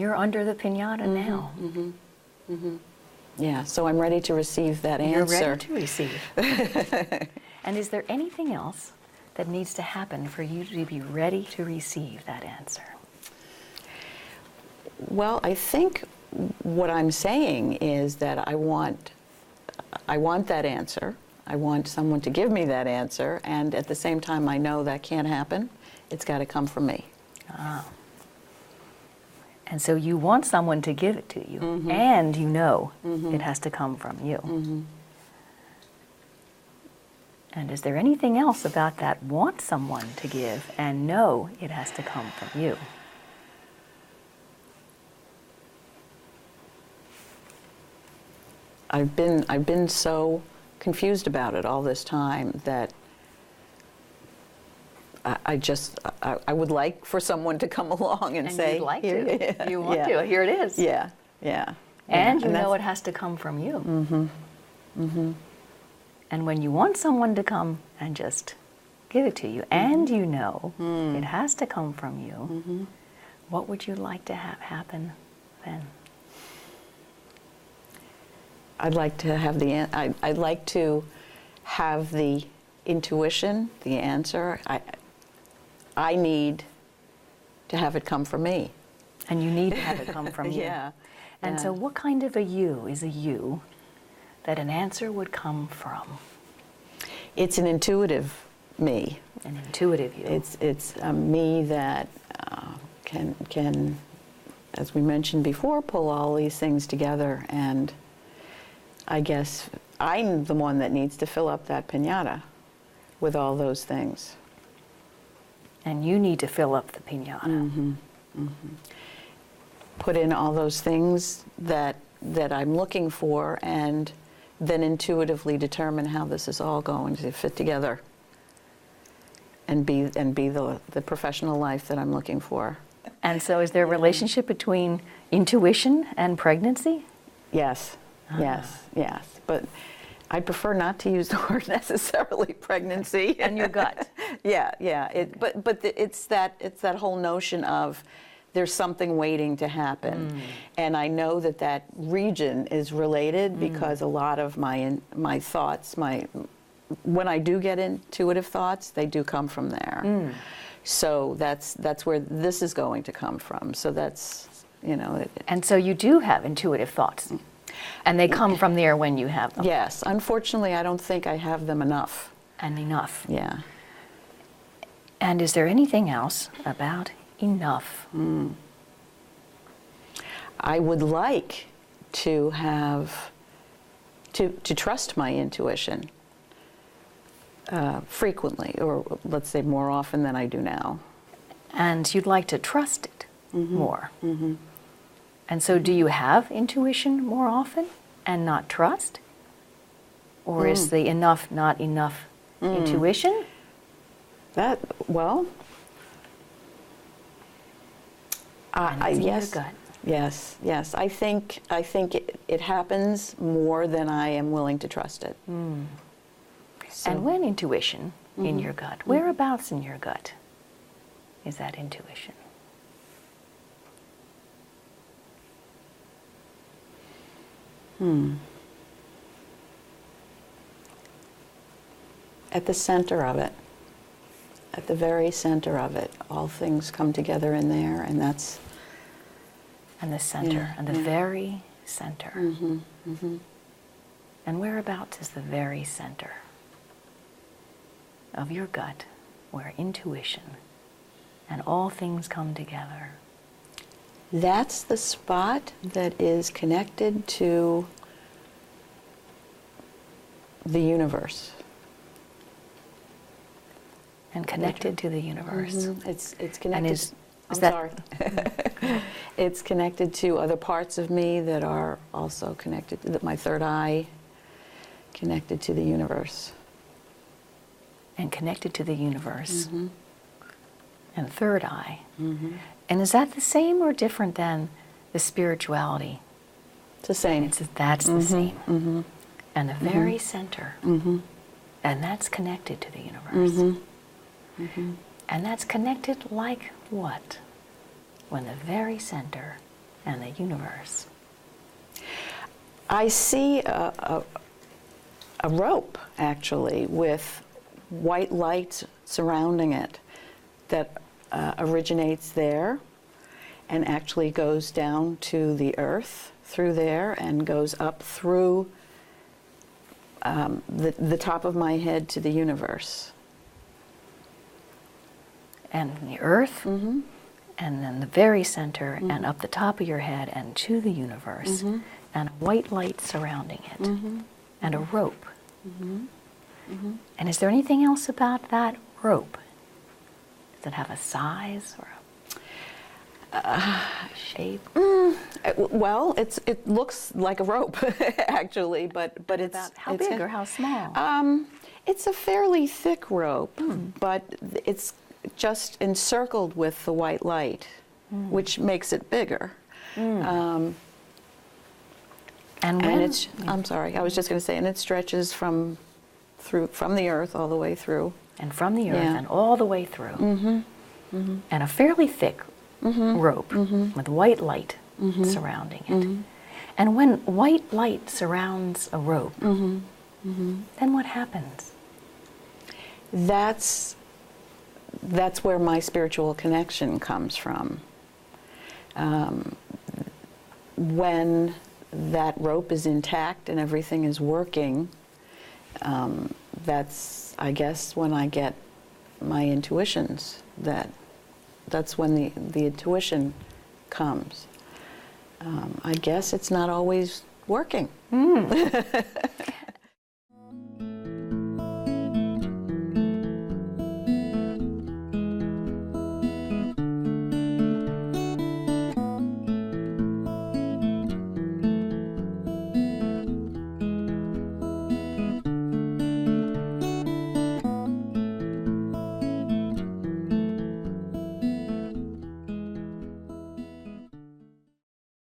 you're under the piñata now. Yeah, so I'm ready to receive that answer. You're ready to receive. And is there anything else that needs to happen for you to be ready to receive that answer? Well, I think what I'm saying is that I want that answer. I want someone to give me that answer, and at the same time I know that can't happen. It's got to come from me. Ah. And so you want someone to give it to you, and you know it has to come from you. And is there anything else about that want someone to give and know it has to come from you? I've been so confused about it all this time that I would like for someone to come along and say, you'd like here, to. yeah, You want yeah, to. Here it is. Yeah, yeah. And yeah. you know it has to come from you. And when you want someone to come and just give it to you, and you know it has to come from you, what would you like to have happen then? I'd like to have I'd like to have the intuition, the answer. I need to have it come from me. And you need to have it come from you. Yeah. And so what kind of a you is a you that an answer would come from? It's an intuitive me. An intuitive you. It's a me that can, as we mentioned before, pull all these things together, and I guess I'm the one that needs to fill up that piñata with all those things. And you need to fill up the piñata. Put in all those things that I'm looking for, and then intuitively determine how this is all going to fit together and be the professional life that I'm looking for. And so is there a relationship between intuition and pregnancy? Yes, yes. But I prefer not to use the word necessarily pregnancy. And your gut. Yeah. But it's that whole notion of there's something waiting to happen, and I know that region is related because a lot of my thoughts, when I do get intuitive thoughts, they do come from there. So that's where this is going to come from. So that's And so you do have intuitive thoughts. And they come from there when you have them. Yes. Unfortunately, I don't think I have them enough. And enough. Yeah. And is there anything else about enough? I would like to have to trust my intuition frequently, or let's say more often than I do now. And you'd like to trust it more. And so do you have intuition more often and not trust? Or is the enough not enough intuition? Yes. Your gut. Yes. I think it happens more than I am willing to trust it. So, And when intuition in your gut, whereabouts in your gut is that intuition? At the center of it, at the very center of it, all things come together in there, and that's... And the center, and the very center. And whereabouts is the very center of your gut, where intuition and all things come together? That's the spot that is connected to the universe. And connected to the universe. It's connected. And is I'm that, sorry. It's connected to other parts of me that are also connected. My third eye, connected to the universe. And connected to the universe. And third eye. And is that the same or different than the spirituality? It's the same. That's the same. And the very center. And that's connected to the universe. And that's connected like what? When the very center and the universe? I see a rope, actually, with white light surrounding it that originates there and actually goes down to the earth through there and goes up through the top of my head to the universe. And the earth, Mm-hmm. and then the very center, and up the top of your head and to the universe, Mm-hmm. and a white light surrounding it, Mm-hmm. and a rope. Mm-hmm. Mm-hmm. And is there anything else about that rope? Does it have a size or a shape? Well, it looks like a rope, actually, but it's About how it's big or how small? It's a fairly thick rope, but it's just encircled with the white light, which makes it bigger. And when? And it's, I'm sorry, I was just going to say, and it stretches from the earth all the way through. And from the earth Yeah. and all the way through. And a fairly thick rope with white light surrounding it. And when white light surrounds a rope, then what happens? That's where my spiritual connection comes from. When that rope is intact and everything is working, that's, I guess, when I get my intuitions. That's when the intuition comes. I guess it's not always working.